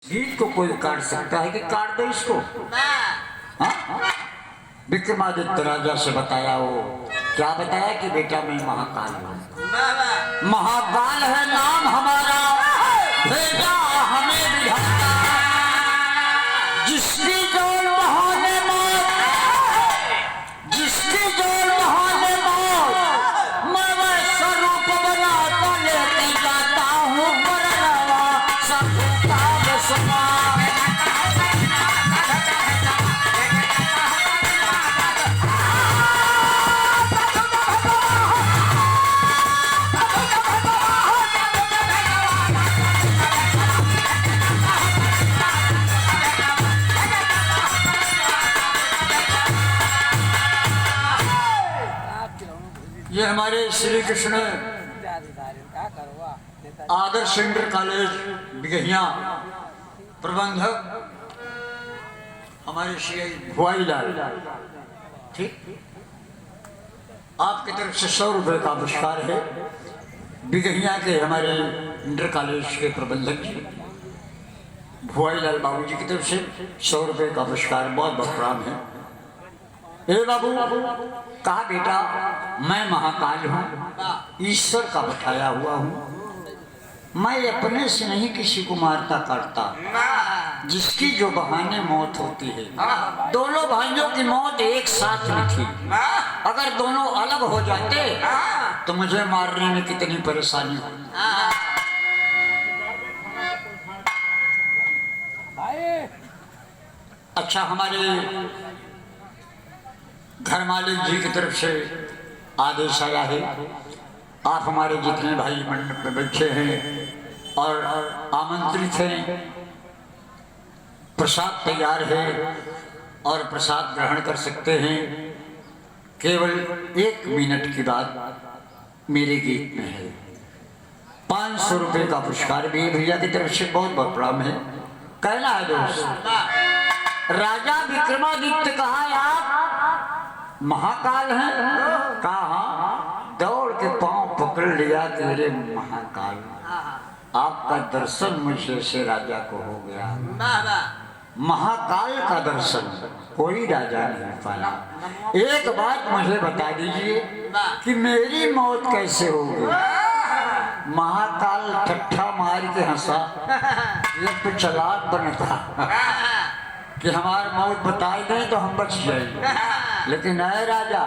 गीत को कोई काट सकता है कि काट दो इसको? हाँ? विक्रमादित्य राजा से बताया, वो क्या बताया कि बेटा मैं महाकाल हूँ। महाकाल है नाम हमारा, बेटा हमें विधाता, जिसकी जोड़ बहाने मौत, जिसकी जोड़ बहाने मौत, मैं वैसा रूप बनाता लेते जाता हूँ मरनवा सबका बसवा। ये हमारे श्री कृष्ण आदर्श इंटर कॉलेज बिगहिया प्रबंधक हमारे श्री भुआईलाल, ठीक, आपकी तरफ से 100 रुपए का पुरस्कार है। बिगहिया के हमारे इंटर कॉलेज के प्रबंधक जी भुआईलाल बाबू जी की तरफ से 100 रुपए का पुरस्कार, बहुत बहुत प्रणाम है। ए बाबू, कहा बेटा मैं महाकाल हूँ, ईश्वर का बताया हुआ हूँ, मैं अपने से नहीं किसी को मारता काटता, जिसकी जो बहाने मौत होती है। दोनों भाइयों की मौत एक साथ में थी, अगर दोनों अलग हो जाते तो मुझे मारने में कितनी परेशानी हो। अच्छा, हमारे घर मालिक जी की तरफ से आदेश आया है, आप हमारे जितने भाई मंडप में बैठे हैं और आमंत्रित हैं, प्रसाद तैयार है और प्रसाद ग्रहण कर सकते हैं। केवल 1 मिनट की बात मेरे गीत में है। 500 रुपए का पुरस्कार भी भैया की तरफ से बहुत बहुत प्रणाम है। कहना है दोस्त, राजा विक्रमादित्य कहा आप महाकाल है, कहा दौड़ के पांव पकड़ लिया कि मेरे महाकाल, आपका दर्शन मुझे से राजा को हो गया। महाकाल का दर्शन कोई राजा नहीं पाया। एक बात मुझे बता दीजिए कि मेरी मौत कैसे हो गई? महाकाल ठट्ठा मार के हंसा, ये तो चालाक बनता कि हमारी मौत बताई दें तो हम बच जाएंगे, लेकिन ऐ राजा,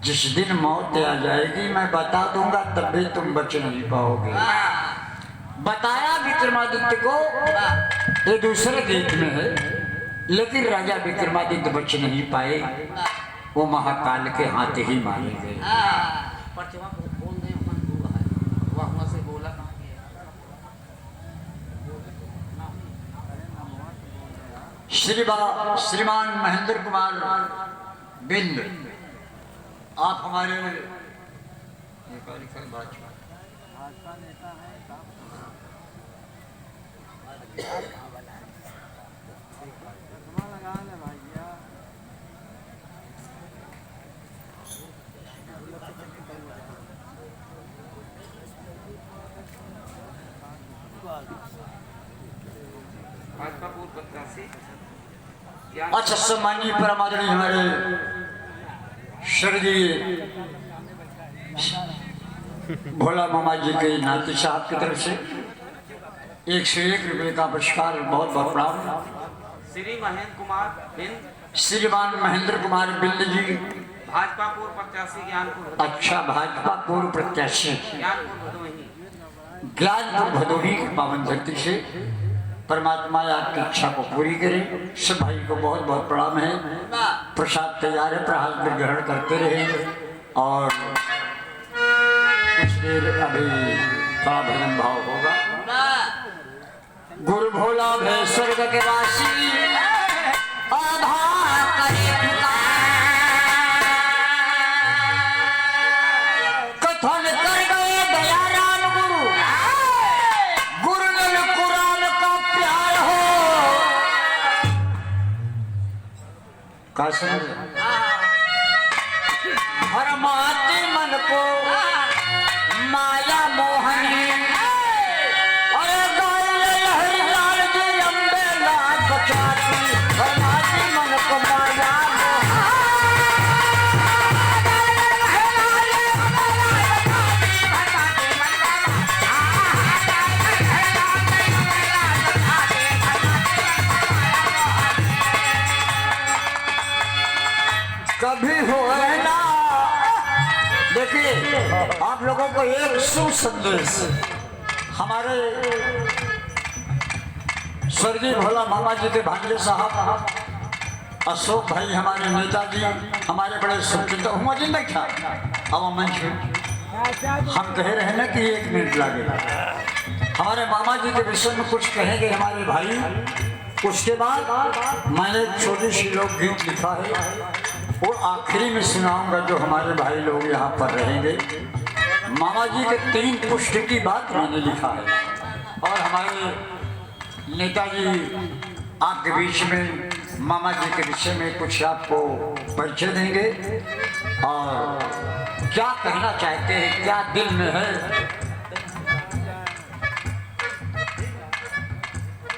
जिस दिन मौत आ जाएगी मैं बता दूंगा तब भी तुम बच नहीं पाओगे। बताया विक्रमादित्य को, ये दूसरे गीत में है, लेकिन राजा विक्रमादित्य बच नहीं पाए, वो महाकाल के हाथ ही मारे गए। श्रीमान महेंद्र कुमार बिंद, आप हमारे भाजपा नेता हैं। भाजपा पूर्व प्रत्याशी। अच्छा, सम्मानीय परमादरणीय हमारे स्वर्गीय भोला मामा जी के नाती साहब की तरफ से 101 रुपए का पुरस्कार, बहुत बहुत प्रणाम। श्रीमान महेंद्र कुमार बिंद जी, भाजपा पूर्व प्रत्याशी ज्ञानपुर। अच्छा, भाजपा पूर्व प्रत्याशी ज्ञानपुर भदोही की पावन धरती से परमात्मा आपकी इच्छा को पूरी करे। सब भाई को बहुत बहुत प्रणाम है। प्रसाद तैयार है, प्रसाद में ग्रहण करते रहे और कुछ देर अभी थोड़ा भजन भाव होगा। गुरु भोला भय स्वर्ग के वासी, आधार करे कथन कर गए दया राम गुरु, गुरु ने कुरान का प्यार हो। कसम भरमाते मन को माया मोहनी, अरे गाय लहरी लाल आप लोगों को एक शुभ संदेश हमारे स्वर्गीय भोला मामा जी के भांजे साहब अशोक भाई, हमारे नेताजी, हमारे बड़े सुचिंता हुआ जी नहीं था। अब मंच हम कह रहे हैं ना कि 1 मिनट लगेगा। हमारे मामा जी के विषय में कुछ कहेंगे हमारे भाई। उसके बाद मैंने एक छोटी सी लोकगीत लिखा है, वो आखिरी में सुनाऊंगा जो हमारे भाई लोग यहाँ पर रहेंगे। मामा जी के 3 पुष्ट की बात मैंने लिखा है और हमारे नेताजी आपके बीच में मामा जी के विषय में कुछ आपको परिचय देंगे और क्या कहना चाहते हैं, क्या दिल में है